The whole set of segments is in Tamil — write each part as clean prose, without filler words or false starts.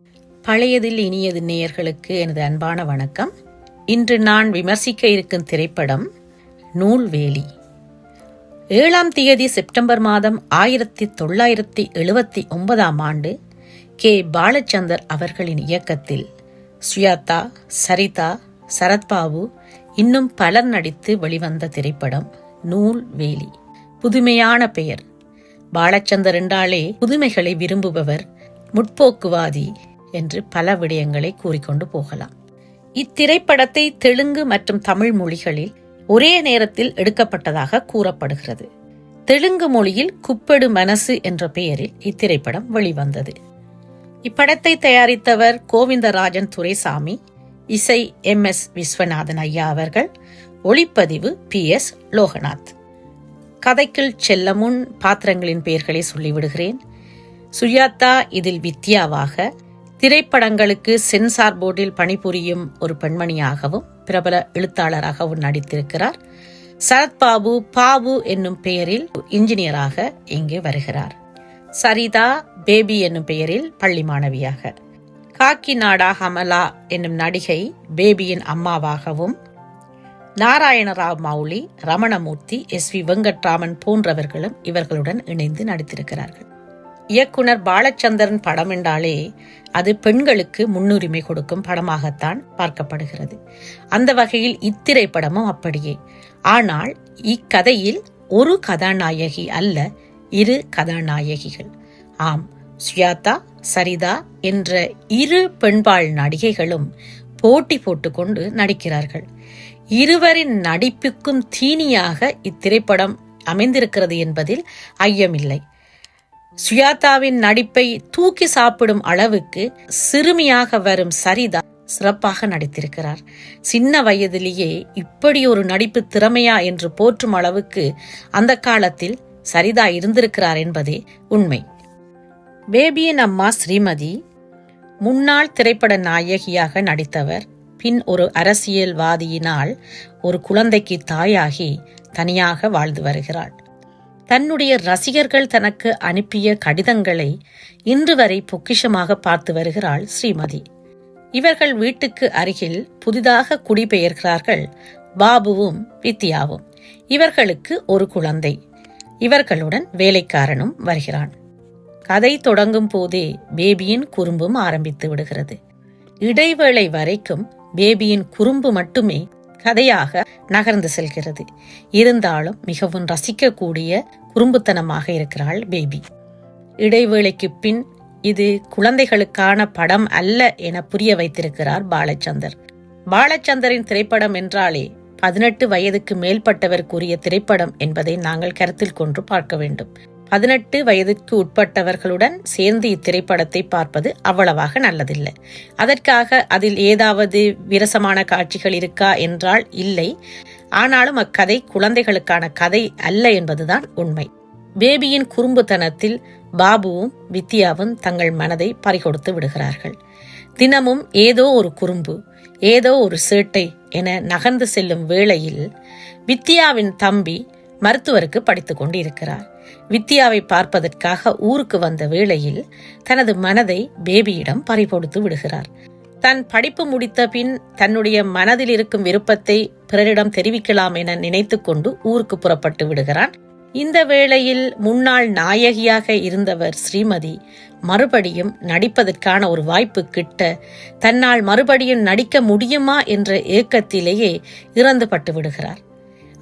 பழையதில் இனியது நேயர்களுக்கு எனது அன்பான வணக்கம். இன்று நான் விமர்சிக்க இருக்கும் திரைப்படம் நூல்வேலி. 7ஆம் தேதி செப்டம்பர் மாதம் 1979ஆம் ஆண்டு கே. பாலச்சந்தர் அவர்களின் இயக்கத்தில் சுயாதா, சரிதா, சரத்பாபு இன்னும் பலர் நடித்து வெளிவந்த திரைப்படம் நூல்வேலி. புதுமையான பெயர். பாலச்சந்தர் என்றாலே புதுமைகளை விரும்புபவர், முற்போக்குவாதி என்று பல விடயங்களை கூறிக்கொண்டு போகலாம். இத்திரைப்படத்தை தெலுங்கு மற்றும் தமிழ் மொழிகளில் ஒரே நேரத்தில் எடுக்கப்பட்டதாக கூறப்படுகிறது. தெலுங்கு மொழியில் குப்பெடு மனசு என்ற பெயரில் இத்திரைப்படம் வெளிவந்தது. இப்படத்தை தயாரித்தவர் கோவிந்தராஜன் துரைசாமி, இசை MS விஸ்வநாதன் ஐயா அவர்கள், ஒளிப்பதிவு PS லோகநாத். கதைக்குள் செல்ல முன் பாத்திரங்களின் பெயர்களை சொல்லிவிடுகிறேன். சுயாதா இதில் வித்யாவாக, திரைப்படங்களுக்கு சென்சார் போர்டில் பணிபுரியும் ஒரு பெண்மணியாகவும் பிரபல எழுத்தாளராகவும் நடித்திருக்கிறார். சரத்பாபு பாபு என்னும் பெயரில் இன்ஜினியராக இங்கே வருகிறார். சரிதா பேபி என்னும் பெயரில் பள்ளி மாணவியாக, காக்கிநாடா ஹமலா என்னும் நடிகை பேபியின் அம்மாவாகவும், நாராயணராவ் மௌலி, ரமணமூர்த்தி, SV வெங்கட்ராமன் போன்றவர்களும் இவர்களுடன் இணைந்து நடித்திருக்கிறார்கள். இயக்குனர் பாலச்சந்தரன் படம் என்றாலே அது பெண்களுக்கு முன்னுரிமை கொடுக்கும் படமாகத்தான் பார்க்கப்படுகிறது. அந்த வகையில் இத்திரைப்படமும் அப்படியே. ஆனால் இக்கதையில் ஒரு கதாநாயகி அல்ல, 2 கதாநாயகிகள். ஆம், சுயாதா, சரிதா என்ற 2 பெண்பாள் நடிகைகளும் போட்டி போட்டுக்கொண்டு நடிக்கிறார்கள். இருவரின் நடிப்புக்கும் தீனியாக இத்திரைப்படம் அமைந்திருக்கிறது என்பதில் ஐயமில்லை. சுயாதாவின் நடிப்பை தூக்கி சாப்பிடும் அளவுக்கு சிறுமியாக வரும் சரிதா சிறப்பாக நடித்திருக்கிறார். சின்ன வயதிலேயே இப்படி ஒரு நடிப்பு திறமையா என்று போற்றும் அளவுக்கு அந்த காலத்தில் சரிதா இருந்திருக்கிறார் என்பதே உண்மை. பேபியின் அம்மா ஸ்ரீமதி முன்னாள் திரைப்பட நாயகியாக நடித்தவர். பின் ஒரு அரசியல்வாதியினால் ஒரு குழந்தைக்கு தாயாகி தனியாக வாழ்ந்து வருகிறாள். தன்னுடைய ரசிகர்கள் தனக்கு அனுப்பிய கடிதங்களை இன்று வரை பொக்கிஷமாக பார்த்து வருகிறாள் ஸ்ரீமதி. இவர்கள் வீட்டுக்கு அருகில் புதிதாக குடிபெயர்கிறார்கள் பாபுவும் வித்யாவும். இவர்களுக்கு ஒரு குழந்தை. இவர்களுடன் வேலைக்காரனும் வருகிறான். கதை தொடங்கும் போதே பேபியின் குறும்பும் ஆரம்பித்து விடுகிறது. இடைவேளை வரைக்கும் பேபியின் குறும்பு மட்டுமே கதையாக நகர்ந்து செல்கிறது. இருந்தாலும் மிகவும் ரசிக்கக்கூடிய குறும்புத்தனமாக இருக்கிறாள் பேபி. இடைவேளைக்கு பின் இது குழந்தைகளுக்கான படம் அல்ல என புரிய வைத்திருக்கிறார் பாலச்சந்தர். பாலச்சந்தரின் திரைப்படம் என்றாலே 18 வயதுக்கு மேற்பட்டவருக்குரிய திரைப்படம் என்பதை நாங்கள் கருத்தில் கொண்டு பார்க்க வேண்டும். 18 வயதுக்கு உட்பட்டவர்களுடன் சேர்ந்து இத்திரைப்படத்தை பார்ப்பது அவ்வளவாக நல்லதில்லை. அதற்காக அதில் ஏதாவது விரசமான காட்சிகள் இருக்கா என்றால் இல்லை. ஆனாலும் அக்கதை குழந்தைகளுக்கான கதை அல்ல என்பதுதான் உண்மை. பேபியின் குறும்புத்தனத்தில் பாபுவும் வித்யாவும் தங்கள் மனதை பறிகொடுத்து விடுகிறார்கள். தினமும் ஏதோ ஒரு குறும்பு, ஏதோ ஒரு சேட்டை என நகர்ந்து செல்லும் வேளையில் வித்யாவின் தம்பி மருத்துவருக்கு படித்துக் கொண்டு இருக்கிறார். வித்யாவை பார்ப்பதற்காக ஊருக்கு வந்த வேளையில் தனது மனதை பேபியிடம் பறிகொடுத்து விடுகிறார். தன் படிப்பு முடித்த பின் தன்னுடைய மனதில் இருக்கும் விருப்பத்தை பிறரிடம் தெரிவிக்கலாம் என நினைத்து கொண்டு ஊருக்கு புறப்பட்டு விடுகிறான். இந்த வேளையில் முன்னாள் நாயகியாக இருந்தவர் ஸ்ரீமதி மறுபடியும் நடிப்பதற்கான ஒரு வாய்ப்பு கிட்ட தன்னால் மறுபடியும் நடிக்க முடியுமா என்ற ஏக்கத்திலேயே இறந்துபட்டு விடுகிறார்.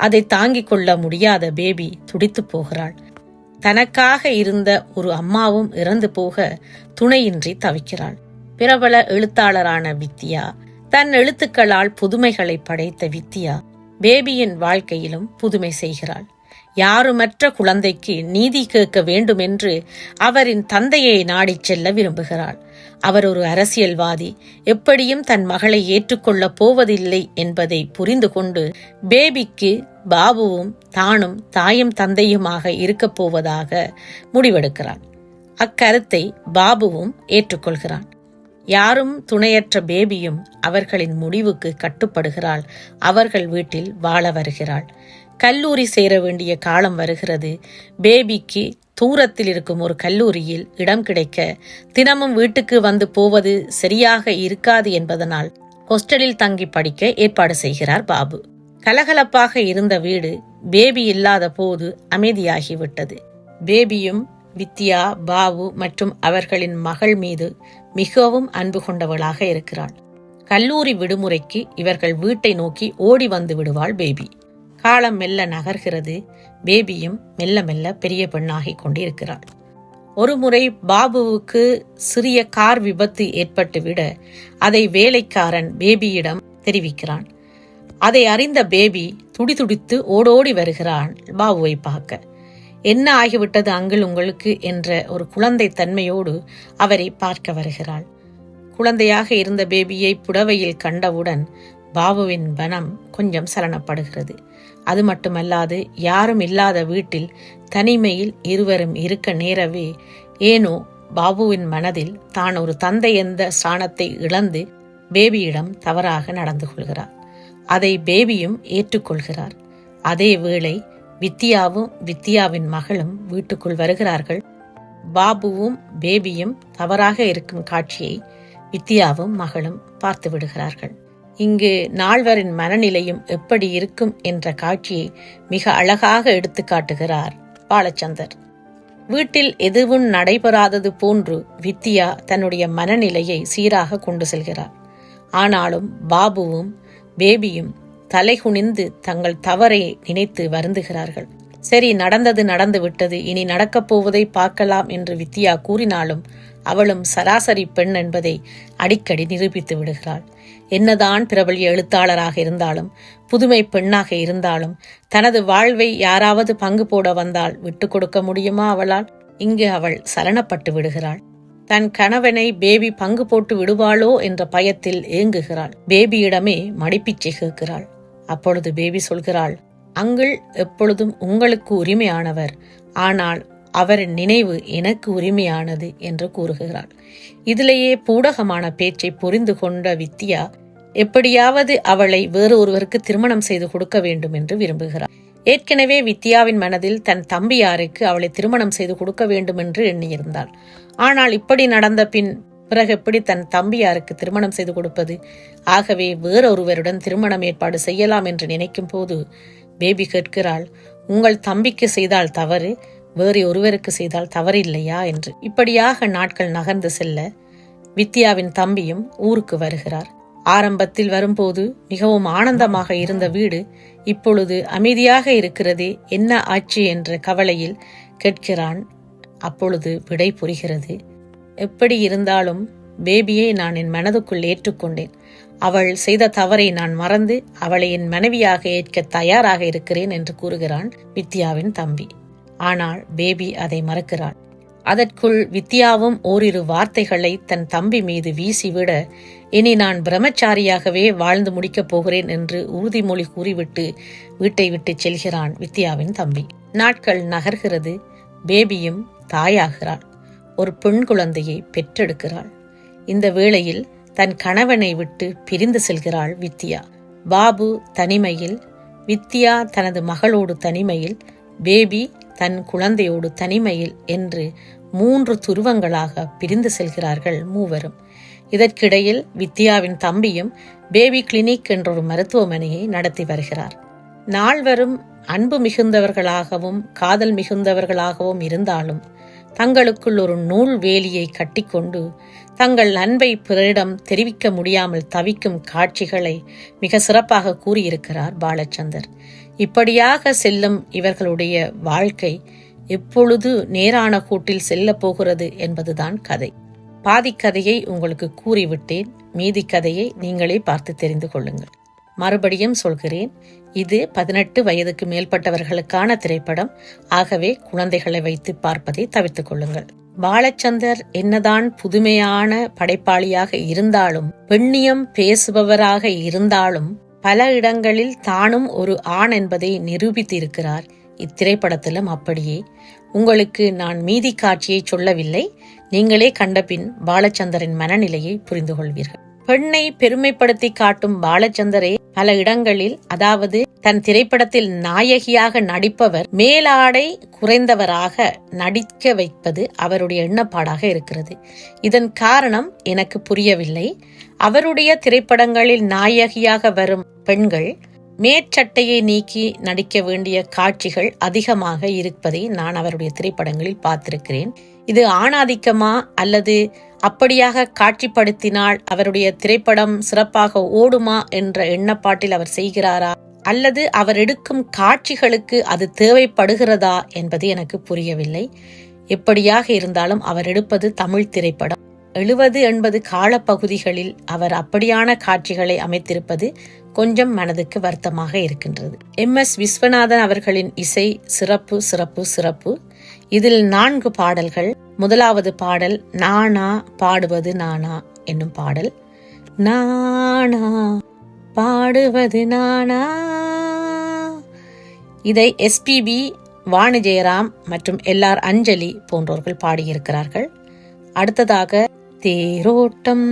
அதை தாங்கிக் கொள்ள முடியாத பேபி துடித்து போகிறாள். தனக்காக இருந்த ஒரு அம்மாவும் இறந்து போக துணையின்றி தவிக்கிறாள். பிரபல எழுத்தாளரான வித்யா, தன் எழுத்துக்களால் புதுமைகளை படைத்த வித்யா பேபியின் வாழ்க்கையிலும் புதுமை செய்கிறாள். யாருமற்ற குழந்தைக்கு நீதி கேட்க வேண்டும் என்று அவரின் தந்தையை நாடிச் செல்ல விரும்புகிறாள். அவர் ஒரு அரசியல்வாதி, எப்படியும் தன் மகளை ஏற்றுக்கொள்ளப் போவதில்லை என்பதை புரிந்து கொண்டு பேபிக்கு பாபுவும் தானும் தாயும் தந்தையுமாக இருக்கப் போவதாக முடிவெடுக்கிறான். அக்கருத்தை பாபுவும் ஏற்றுக்கொள்கிறான். யாரும் துணையற்ற பேபியும் அவர்களின் முடிவுக்கு கட்டுப்படுகிறாள். அவர்கள் வீட்டில் வாழ வருகிறாள். கல்லூரி சேர வேண்டிய காலம் வருகிறது. பேபிக்கு தூரத்தில் இருக்கும் ஒரு கல்லூரியில் இடம் கிடைக்க தினமும் வீட்டுக்கு வந்து போவது சரியாக இருக்காது என்பதனால் ஹாஸ்டலில் தங்கி படிக்க ஏற்பாடு செய்கிறார் பாபு. கலகலப்பாக இருந்த வீடு பேபி இல்லாத போது அமைதியாகிவிட்டது. பேபியும் வித்யா, பாபு மற்றும் அவர்களின் மகள் மீது மிகவும் அன்பு கொண்டவளாக இருக்கிறாள். கல்லூரி விடுமுறைக்கு இவர்கள் வீட்டை நோக்கி ஓடி வந்து விடுவாள் பேபி. காலம் மெல்ல நகர்கிறது. பேபியும் மெல்ல மெல்ல பெரிய பெண்ணாகிக் கொண்டிருக்கிறாள். ஒருமுறை பாபுவுக்கு சிறிய கார் விபத்து ஏற்பட்டுவிட அதை வேலைக்காரன் பேபியிடம் தெரிவிக்கிறான். அதை அறிந்த பேபி துடிதுடித்து ஓடோடி வருகிறான் பாபுவை பார்க்க. என்ன ஆகிவிட்டது அங்கிள் உங்களுக்கு என்ற ஒரு குழந்தை தன்மையோடு அவரை பார்க்க வருகிறாள். குழந்தையாக இருந்த பேபியை புடவையில் கண்டவுடன் பாபுவின் மனம் கொஞ்சம் சலனப்படுகிறது. அது மட்டுமல்லாது யாரும் இல்லாத வீட்டில் தனிமையில் இருவரும் இருக்க நேரவே ஏனோ பாபுவின் மனதில் தான் ஒரு தந்தை என்ற ஸ்தானத்தை இழந்து பேபியிடம் தவறாக நடந்து கொள்கிறார். அதை பேபியும் ஏற்றுக்கொள்கிறார். அதே வேளை வித்யாவும் வித்யாவின் மகளும் வீட்டுக்குள் வருகிறார்கள். பாபுவும் பேபியும் தவறாக இருக்கும் காட்சியை வித்யாவும் மகளும் பார்த்து விடுகிறார்கள். இங்கு நால்வரின் மனநிலையும் எப்படி இருக்கும் என்ற காட்சியை மிக அழகாக எடுத்து காட்டுகிறார் பாலச்சந்தர். வீட்டில் எதுவும் நடைபெறாதது போன்று வித்யா தன்னுடைய மனநிலையை சீராக கொண்டு செல்கிறார். ஆனாலும் பாபுவும் பேபியும் தலைகுனிந்து தங்கள் தவறை நினைத்து வருந்துகிறார்கள். சரி, நடந்தது நடந்து விட்டது, இனி நடக்கப் போவதை பார்க்கலாம் என்று வித்யா கூறினாலும் அவளும் சராசரி பெண் என்பதை அடிக்கடி நிரூபித்து விடுகிறாள். என்னதான் பிரபலிய எழுத்தாளராக இருந்தாலும் புதுமை பெண்ணாக இருந்தாலும் தனது வாழ்வை யாராவது பங்கு போட வந்தால் விட்டு கொடுக்க முடியுமா அவளால்? இங்கு அவள் சலனப்பட்டு விடுகிறாள். தன் கணவனை பேபி பங்கு போட்டு விடுவாளோ என்ற பயத்தில் ஏங்குகிறாள். பேபியிடமே மடிப்பிச்சை கேட்கிறாள். அப்பொழுது பேபி சொல்கிறாள், அங்கிள் எப்பொழுதும் உங்களுக்கு உரிமையானவர், ஆனால் அவரின் நினைவு எனக்கு உரிமையானது என்று கூறுகிறாள். இதிலேயே பூடகமான பேச்சை புரிந்து கொண்ட வித்யா எப்படியாவது அவளை வேறு ஒருவருக்கு திருமணம் செய்து கொடுக்க வேண்டும் என்று விரும்புகிறாள். ஏற்கனவே வித்யாவின் மனதில் தன் தம்பியாருக்கு அவளை திருமணம் செய்து கொடுக்க வேண்டும் என்று எண்ணியிருந்தாள். ஆனால் இப்படி நடந்த பிறகு எப்படி தன் தம்பியாருக்கு திருமணம் செய்து கொடுப்பது? ஆகவே வேறொருவருடன் திருமணம் ஏற்பாடு செய்யலாம் என்று நினைக்கும் போது பேபி கேட்கிறாள், உங்கள் தம்பிக்கு செய்தால் தவறு, வேறு ஒருவருக்கு செய்தால் தவறு இல்லையா என்று. இப்படியாக நாட்கள் நகர்ந்து செல்ல வித்யாவின் தம்பியும் ஊருக்கு வருகிறார். ஆரம்பத்தில் வரும்போது மிகவும் ஆனந்தமாக இருந்த வீடு இப்பொழுது அமைதியாக இருக்கிறதே, என்ன ஆச்சு என்ற கவலையில் கேட்கிறான். அப்பொழுது விடை புரிகிறது. எப்படி இருந்தாலும் பேபியை நான் என் மனதுக்குள் ஏற்றுக்கொண்டேன். அவள் செய்த தவறை நான் மறந்து அவளை என் மனைவியாக ஏற்க தயாராக இருக்கிறேன் என்று கூறுகிறான் வித்யாவின் தம்பி. ஆனால் பேபி அதை மறக்கிறாள். அதற்குள் வித்யாவும் ஓரிரு வார்த்தைகளை தன் தம்பி மீது வீசிவிட, இனி நான் பிரம்மச்சாரியாகவே வாழ்ந்து முடிக்கப் போகிறேன் என்று உறுதிமொழி கூறிவிட்டு வீட்டை விட்டு செல்கிறான் வித்யாவின் தம்பி. நாட்கள் நகர்கிறது. பேபியும் தாயாகிறாள். ஒரு பெண் குழந்தையை பெற்றெடுக்கிறாள். இந்த வேளையில் தன் கணவனை விட்டு பிரிந்து செல்கிறாள் வித்யா. பாபு தனிமையில், வித்யா தனது மகளோடு தனிமையில், பேபி தன் குழந்தையோடு தனிமையில் என்று 3 துருவங்களாக பிரிந்து செல்கிறார்கள் மூவரும். இதற்கிடையில் வித்யாவின் தம்பியும் பேபி கிளினிக் என்றொரு மருத்துவமனையை நடத்தி வருகிறார். நால்வரும் அன்பு மிகுந்தவர்களாகவும் காதல் மிகுந்தவர்களாகவும் இருந்தாலும் தங்களுக்குள் ஒரு நூல் வேலியை கட்டிக்கொண்டு தங்கள் அன்பை பிறரிடம் தெரிவிக்க முடியாமல் தவிக்கும் காட்சிகளை மிக சிறப்பாக கூறியிருக்கிறார் பாலச்சந்தர். இப்படியாக செல்லும் இவர்களுடைய வாழ்க்கை எப்பொழுது நேரான கூட்டில் செல்ல போகிறது என்பதுதான் கதை. பாதி கதையை உங்களுக்கு கூறிவிட்டேன். மீதி கதையை நீங்களே பார்த்து தெரிந்து கொள்ளுங்கள். மறுபடியும் சொல்கிறேன், இது 18 வயதுக்கு மேற்பட்டவர்களுக்கான திரைப்படம். ஆகவே குழந்தைகளை வைத்து பார்ப்பதை தவிர்த்துக் கொள்ளுங்கள். பாலச்சந்தர் என்னதான் புதுமையான படைப்பாளியாக இருந்தாலும், பெண்ணியம் பேசுபவராக இருந்தாலும், பல இடங்களில் தானும் ஒரு ஆண் என்பதை நிரூபித்திருக்கிறார். இத்திரைப்படத்திலும் அப்படியே. உங்களுக்கு நான் மீதி காட்சியை சொல்லவில்லை. நீங்களே கண்டபின் பாலச்சந்தரின் மனநிலையை புரிந்து கொள்வீர்கள். பெண்ணை பெருமைப்படுத்தி காட்டும் பாலச்சந்தரே பல இடங்களில், அதாவது தன் திரைப்படத்தில் நாயகியாக நடிப்பவர் மேலாடை குறைந்தவராக நடிக்க வைப்பது அவருடைய எண்ணப்பாடாக இருக்கிறது. இதன் காரணம் எனக்கு புரியவில்லை. அவருடைய திரைப்படங்களில் நாயகியாக வரும் பெண்கள் மேற்சட்டையை நீக்கி நடிக்க வேண்டிய காட்சிகள் அதிகமாக இருப்பதை நான் அவருடைய திரைப்படங்களில் பார்த்திருக்கிறேன். இது ஆணாதிக்கமா அல்லது அப்படியாக காட்சிப்படுத்தினால் அவருடைய திரைப்படம் சிறப்பாக ஓடுமா என்ற எண்ணப்பாட்டில் அவர் செய்கிறாரா, அல்லது அவர் எடுக்கும் காட்சிகளுக்கு அது தேவைப்படுகிறதா என்பது எனக்கு புரியவில்லை. எப்படியாக இருந்தாலும் அவர் எடுப்பது தமிழ் திரைப்படம். 70-80 காலப்பகுதிகளில் அவர் அப்படியான காட்சிகளை அமைத்திருப்பது கொஞ்சம் மனதுக்கு வருத்தமாக இருக்கின்றது. MS விஸ்வநாதன் அவர்களின் இசை சிறப்பு சிறப்பு சிறப்பு. இதில் 4 பாடல்கள். முதலாவது பாடல் நானா பாடுவது நானா என்னும் பாடல். நானா பாடுவது நானா. இதை SPB, வாணி ஜெயராம் மற்றும் LR அஞ்சலி போன்றோர்கள் பாடியிருக்கிறார்கள். அடுத்ததாக தேரோட்டம்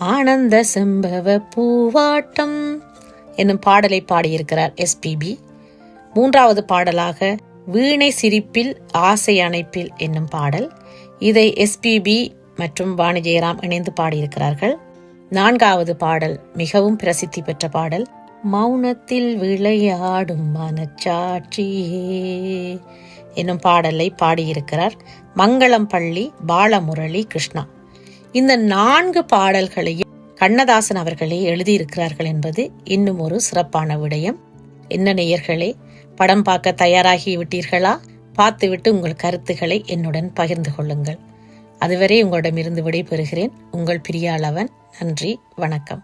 ஆனந்த செம்பவ பூவாட்டம் என்னும் பாடலை பாடியிருக்கிறார் SPB. மூன்றாவது பாடலாக வீணை சிரிப்பில் ஆசை அணைப்பில் என்னும் பாடல். இதை SPB மற்றும் வாணி ஜெயராம் இணைந்து பாடியிருக்கிறார்கள். நான்காவது பாடல் மிகவும் பிரசித்தி பெற்ற பாடல், மௌனத்தில் விளையாடும் மனச்சாட்சியே என்னும் பாடலை பாடியிருக்கிறார் மங்களம் பள்ளி பாலமுரளி கிருஷ்ணா. இந்த 4 பாடல்களையும் கண்ணதாசன் அவர்களே எழுதியிருக்கிறார்கள் என்பது இன்னும் ஒரு சிறப்பான விடயம். என்ன நேயர்களே, படம் பார்க்க தயாராகி விட்டீர்களா? பார்த்துவிட்டு உங்கள் கருத்துக்களை என்னுடன் பகிர்ந்து கொள்ளுங்கள். அதுவரை உங்களிடமிருந்து விடைபெறுகிறேன். உங்கள் பிரியாளவன். நன்றி, வணக்கம்.